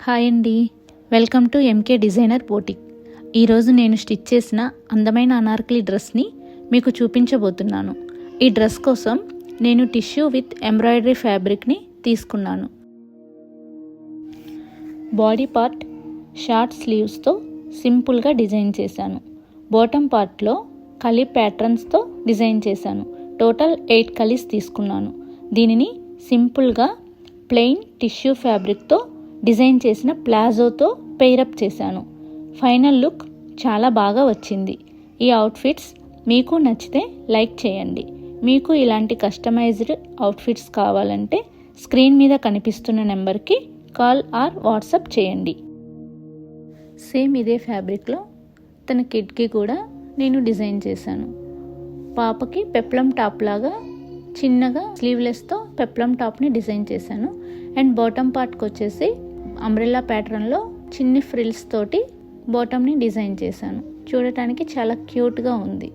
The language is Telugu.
హాయ్ అండి, welcome to MK designer boutique. ఈరోజు నేను స్టిచ్ చేసిన అందమైన అనార్కలి డ్రెస్ని మీకు చూపించబోతున్నాను. ఈ డ్రెస్ కోసం నేను టిష్యూ విత్ ఎంబ్రాయిడరీ ఫ్యాబ్రిక్ని తీసుకున్నాను. బాడీ పార్ట్ షార్ట్ స్లీవ్స్తో సింపుల్గా డిజైన్ చేశాను. బాటమ్ పార్ట్లో కలీ ప్యాటర్న్స్తో డిజైన్ చేశాను. టోటల్ 8 కలీస్ తీసుకున్నాను. దీనిని సింపుల్గా ప్లెయిన్ టిష్యూ ఫ్యాబ్రిక్తో డిజైన్ చేసిన ప్లాజోతో పెయిరప్ చేశాను. ఫైనల్ లుక్ చాలా బాగా వచ్చింది. ఈ అవుట్ఫిట్స్ మీకు నచ్చితే లైక్ చేయండి. మీకు ఇలాంటి కస్టమైజ్డ్ అవుట్ఫిట్స్ కావాలంటే స్క్రీన్ మీద కనిపిస్తున్న నెంబర్కి కాల్ ఆర్ వాట్సాప్ చేయండి. సేమ్ ఇదే ఫ్యాబ్రిక్లో తన కిడ్కి కూడా నేను డిజైన్ చేశాను. పాపకి పెప్లం టాప్ లాగా చిన్నగా స్లీవ్లెస్తో పెప్లం టాప్ని డిజైన్ చేశాను. అండ్ బాటమ్ పార్ట్కి వచ్చేసి అంబ్రెల్లా ప్యాటర్న్లో చిన్ని ఫ్రిల్స్ తోటి బాటమ్ని డిజైన్ చేశాను. చూడటానికి చాలా క్యూట్గా ఉంది.